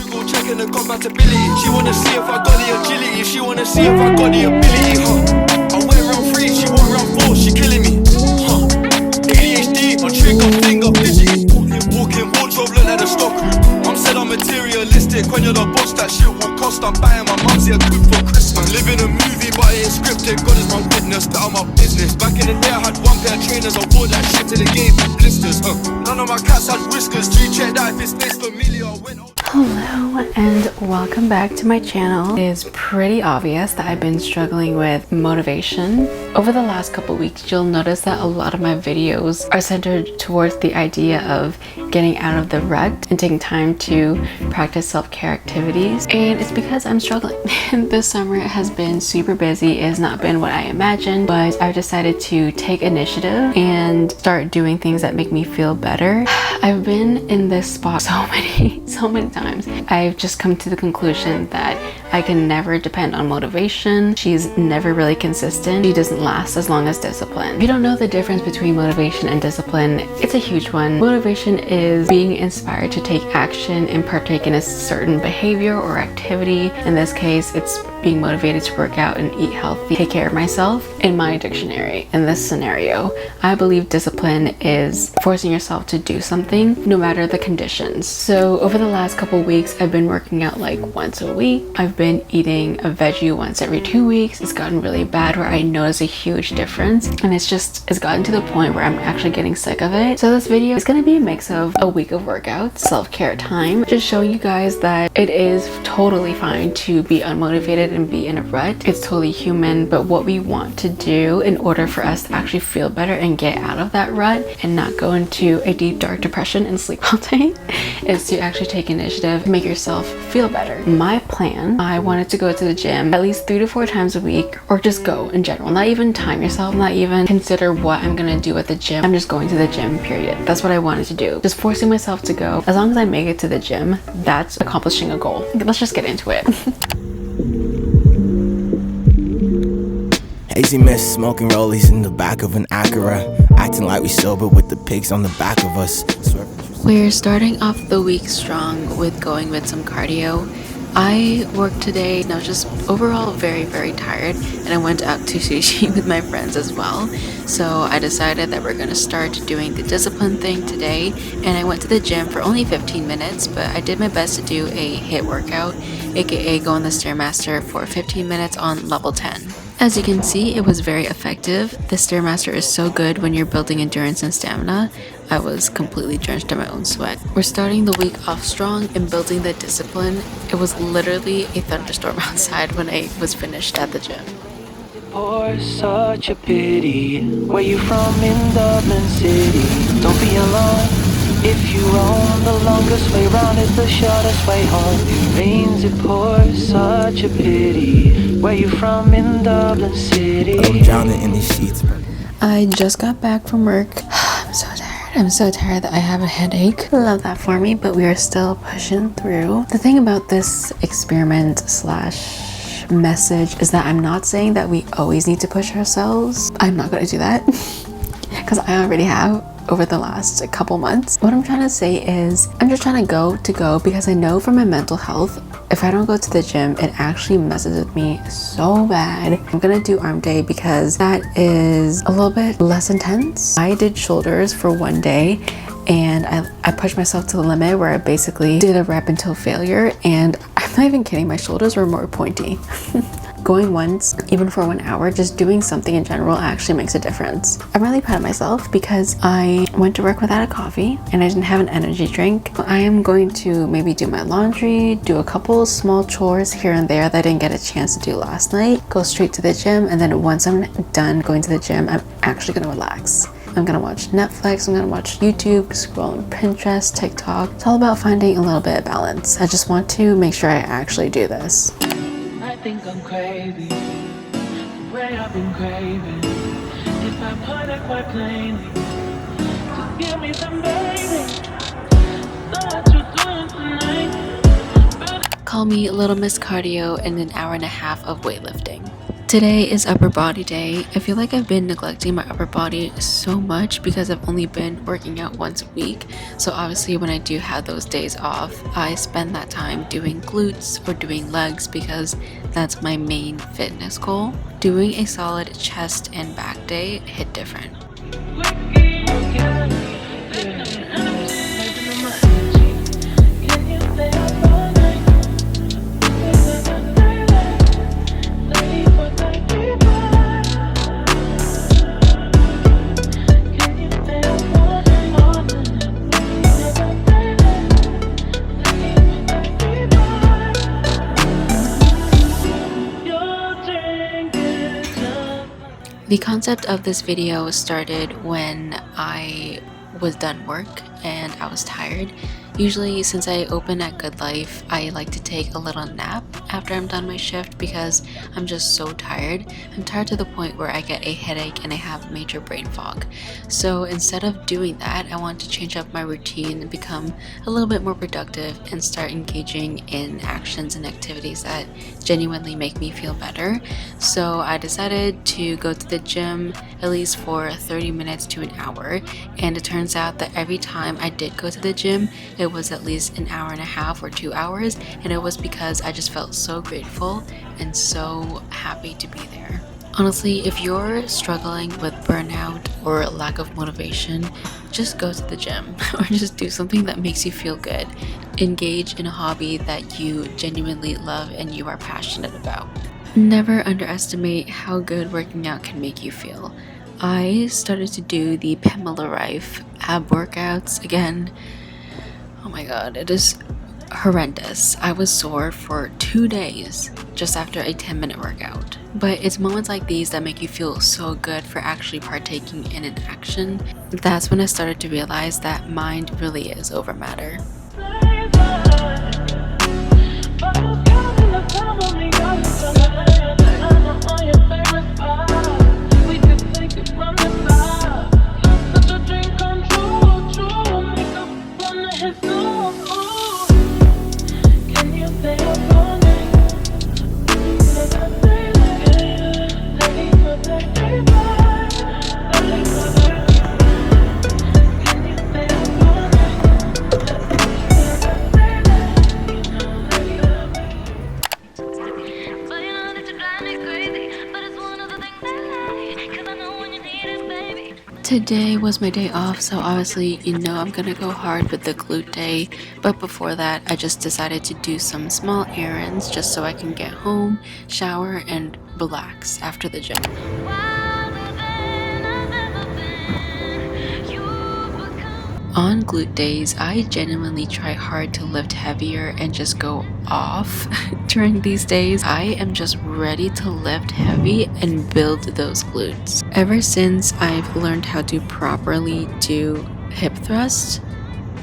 school checking the compatibility. She wanna see if I got the agility. She wanna see if I got the ability. I went round 3, she went round 4. She killing me. ADHD, my trigger finger fidgety. Walking wardrobe look like a stock room. I'm said I'm materialistic. When you're the boss, that shit will cost. I'm buying my mum's ear good for Christmas. Living a movie, but it ain't scripted. God is my witness that I'm my business. Back in the day, I had one pair of trainers. I wore that shit till the game with blisters. None of my cats had whiskers. Do you check that if it's this familiar? Hello and welcome back to my channel. It is pretty obvious that I've been struggling with motivation. Over the last couple weeks, you'll notice that a lot of my videos are centered towards the idea of getting out of the rut and taking time to practice self-care activities. And it's because I'm struggling. This summer has been super busy. It has not been what I imagined, but I've decided to take initiative and start doing things that make me feel better. I've been in this spot so many times. I've just come to the conclusion that I can never depend on motivation. She's never really consistent. She doesn't last as long as discipline. If you don't know the difference between motivation and discipline, it's a huge one. Motivation is being inspired to take action and partake in a certain behavior or activity. In this case, it's being motivated to work out and eat healthy, take care of myself. In my dictionary, in this scenario, I believe discipline is forcing yourself to do something no matter the conditions. So over the last couple weeks, I've been working out like once a week. I've been eating a veggie once every 2 weeks. It's gotten really bad where I notice a huge difference, and it's gotten to the point where I'm actually getting sick of it. So this video is going to be a mix of a week of workouts, self-care time, just showing you guys that it is totally fine to be unmotivated and be in a rut. It's totally human, but what we want to do in order for us to actually feel better and get out of that rut and not go into a deep dark depression and sleep all day is to actually take initiative, make yourself feel better. My plan, I wanted to go to the gym at least 3 to 4 times a week, or just go in general, not even time yourself, not even consider what I'm gonna do at the gym. I'm just going to the gym, period. That's what I wanted to do, just forcing myself to go. As long as I make it to the gym, that's accomplishing a goal. Let's just get into it. Hazy mist, smoking rollies in the back of an Acura, acting like we sober with the pigs on the back of us. We're starting off the week strong with going with some cardio. I worked today and I was just overall very tired, and I went out to sushi with my friends as well. So I decided that we're going to start doing the discipline thing today, and I went to the gym for only 15 minutes, but I did my best to do a HIIT workout, aka go on the Stairmaster for 15 minutes on level 10. As you can see, it was very effective. The Stairmaster is so good when you're building endurance and stamina. I was completely drenched in my own sweat. We're starting the week off strong and building the discipline. It was literally a thunderstorm outside when I was finished at the gym. For such a pity, where you from in Dublin City? Don't be alone. If you roam, the longest way round is the shortest way home. It rains, it pours, such a pity. Where you from in Dublin City? I'm drowning in these sheets. I just got back from work. I'm so tired that I have a headache. Love that for me, but we are still pushing through. The thing about this experiment / message is that I'm not saying that we always need to push ourselves. I'm not going to do that because I already have over the last couple months. What I'm trying to say is I'm just trying to go because I know for my mental health, if I don't go to the gym, it actually messes with me so bad. I'm gonna do arm day because that is a little bit less intense. I did shoulders for one day, and I pushed myself to the limit where I basically did a rep until failure, and I'm not even kidding, my shoulders were more pointy. Going once, even for 1 hour, just doing something in general actually makes a difference. I'm really proud of myself because I went to work without a coffee and I didn't have an energy drink. I am going to maybe do my laundry, do a couple small chores here and there that I didn't get a chance to do last night, go straight to the gym, and then once I'm done going to the gym, I'm actually gonna relax. I'm gonna watch Netflix, I'm gonna watch YouTube, scroll on Pinterest, TikTok. It's all about finding a little bit of balance. I just want to make sure I actually do this. I think I'm craving the way I've been craving. If I put it quite plainly, just give me some baby. What you doing tonight? Call me Little Miss Cardio and an hour and a half of weightlifting. Today is upper body day. I feel like I've been neglecting my upper body so much because I've only been working out once a week. So obviously when I do have those days off, I spend that time doing glutes or doing legs because that's my main fitness goal. Doing a solid chest and back day hit different. The concept of this video started when I was done work and I was tired. Usually since I open at Good Life, I like to take a little nap after I'm done my shift because I'm just so tired. I'm tired to the point where I get a headache and I have major brain fog. So instead of doing that, I want to change up my routine and become a little bit more productive and start engaging in actions and activities that genuinely make me feel better. So I decided to go to the gym at least for 30 minutes to an hour, and it turns out that every time I did go to the gym, it was at least an hour and a half or 2 hours, and it was because I just felt so grateful and so happy to be there. Honestly, if you're struggling with burnout or lack of motivation, just go to the gym or just do something that makes you feel good. Engage in a hobby that you genuinely love and you are passionate about. Never underestimate how good working out can make you feel. I started to do the Pamela Rife ab workouts again. Oh my god, it is horrendous. I was sore for 2 days just after a 10-minute workout. But it's moments like these that make you feel so good for actually partaking in an action. That's when I started to realize that mind really is over matter. Today was my day off, so obviously you know I'm gonna go hard with the glute day, but before that I just decided to do some small errands just so I can get home, shower, and relax after the gym. On glute days, I genuinely try hard to lift heavier and just go off during these days. I am just ready to lift heavy and build those glutes. Ever since I've learned how to properly do hip thrusts,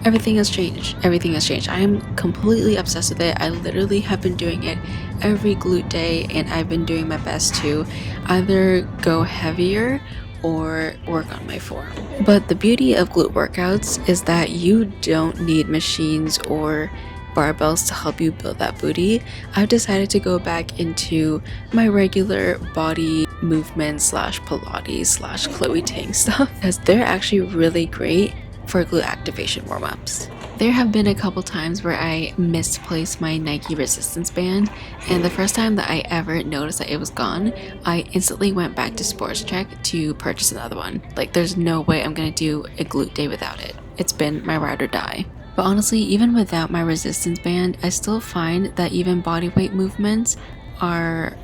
everything has changed. Everything has changed. I am completely obsessed with it. I literally have been doing it every glute day, and I've been doing my best to either go heavier or work on my form. But the beauty of glute workouts is that you don't need machines or barbells to help you build that booty. I've decided to go back into my regular body movement slash Pilates slash Chloe Ting stuff because they're actually really great for glute activation warm-ups. There have been a couple times where I misplaced my Nike resistance band, and the first time that I ever noticed that it was gone, I instantly went back to Sports Check to purchase another one. Like, there's no way I'm gonna do a glute day without it. It's been my ride or die. But honestly, even without my resistance band, I still find that even bodyweight movements are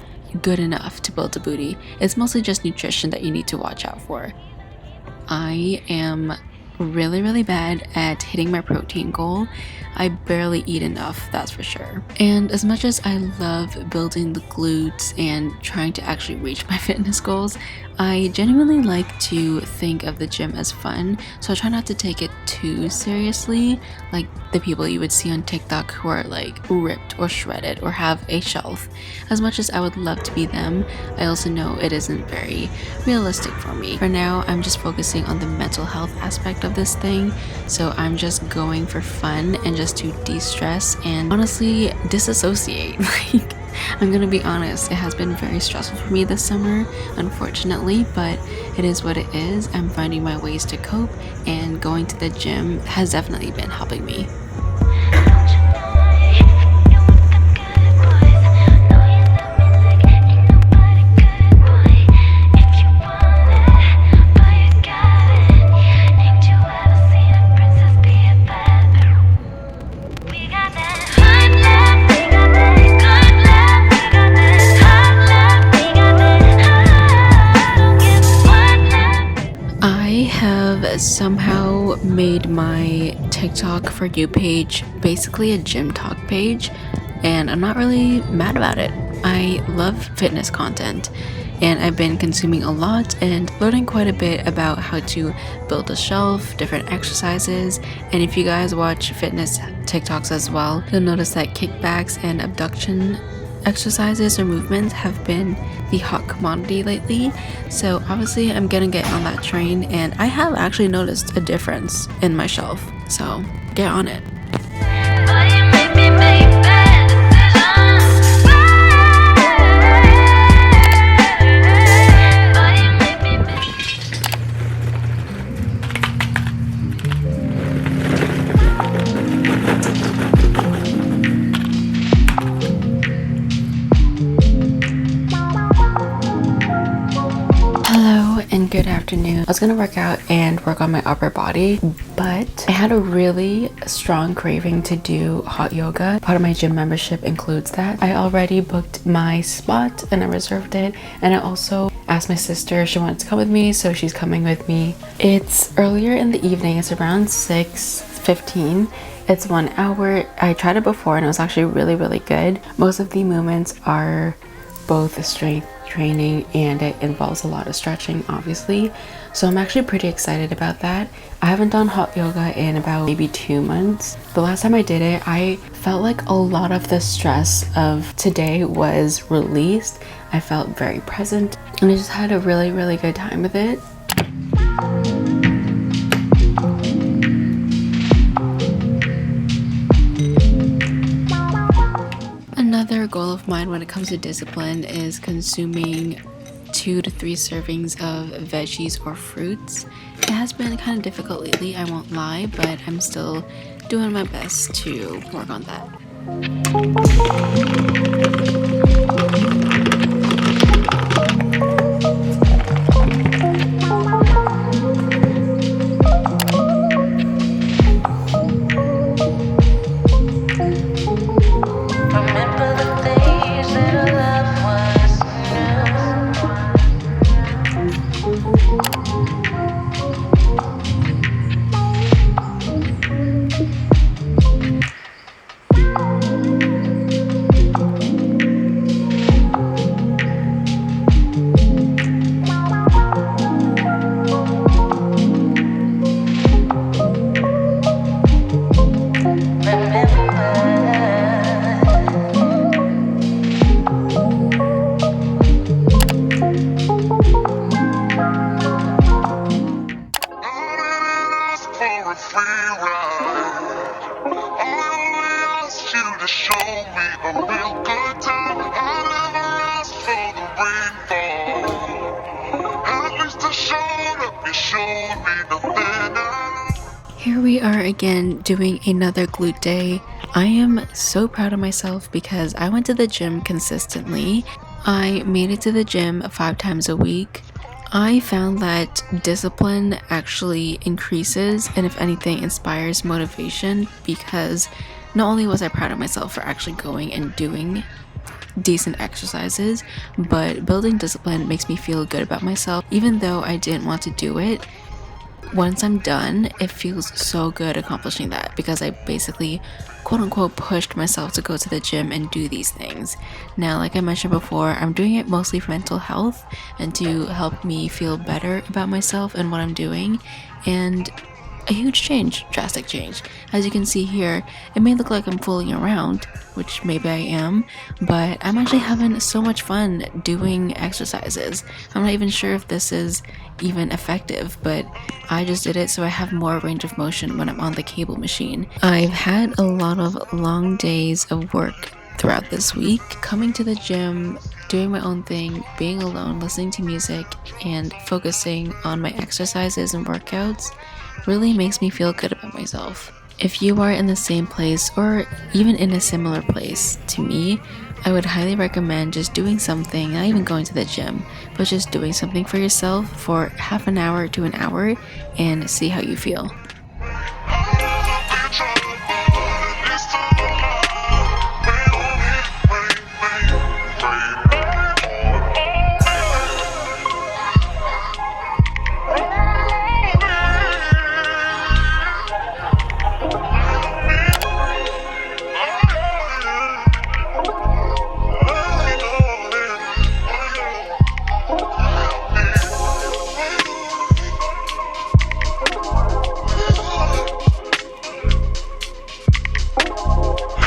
good enough to build a booty. It's mostly just nutrition that you need to watch out for. I am really bad at hitting my protein goal. I barely eat enough, that's for sure. And as much as I love building the glutes and trying to actually reach my fitness goals, I genuinely like to think of the gym as fun, so I try not to take it too seriously, like the people you would see on TikTok who are like ripped or shredded or have a shelf. As much as I would love to be them, I also know it isn't very realistic for me. For now, I'm just focusing on the mental health aspect of this thing, so I'm just going for fun and just to de-stress and honestly disassociate. Like, I'm gonna be honest, it has been very stressful for me this summer, unfortunately, but it is what it is. I'm finding my ways to cope, and going to the gym has definitely been helping me. I have somehow made my TikTok For You page basically a gym talk page, and I'm not really mad about it. I love fitness content, and I've been consuming a lot and learning quite a bit about how to build a shelf, different exercises, and if you guys watch fitness TikToks as well, you'll notice that kickbacks and abduction exercises or movements have been the hot commodity lately. So obviously I'm gonna get on that train, and I have actually noticed a difference in my shelf, so get on it. And good afternoon. I was gonna work out and work on my upper body, but I had a really strong craving to do hot yoga. Part of my gym membership includes that. I already booked my spot and I reserved it, and I also asked my sister if she wanted to come with me, so she's coming with me. It's earlier in the evening. It's around 6:15. It's 1 hour. I tried it before and it was actually really good. Most of the movements are both strength training and it involves a lot of stretching, obviously, so I'm actually pretty excited about that. I haven't done hot yoga in about maybe 2 months. The last time I did it, I felt like a lot of the stress of today was released. I felt very present and I just had a really good time with it. Another goal of mine when it comes to discipline is consuming 2 to 3 servings of veggies or fruits. It has been kind of difficult lately, I won't lie, but I'm still doing my best to work on that. Here we are again doing another glute day. I am so proud of myself because I went to the gym consistently. I made it to the gym 5 times a week. I found that discipline actually increases and if anything inspires motivation, because not only was I proud of myself for actually going and doing decent exercises, but building discipline makes me feel good about myself. Even though I didn't want to do it, once I'm done, it feels so good accomplishing that, because I basically quote unquote pushed myself to go to the gym and do these things. Now, like I mentioned before, I'm doing it mostly for mental health and to help me feel better about myself and what I'm doing, and a huge change, drastic change. As you can see here, it may look like I'm fooling around, which maybe I am, but I'm actually having so much fun doing exercises. I'm not even sure if this is even effective, but I just did it so I have more range of motion when I'm on the cable machine. I've had a lot of long days of work throughout this week. Coming to the gym, doing my own thing, being alone, listening to music, and focusing on my exercises and workouts really makes me feel good about myself. If you are in the same place or even in a similar place to me, I would highly recommend just doing something, not even going to the gym, but just doing something for yourself for half an hour to an hour and see how you feel.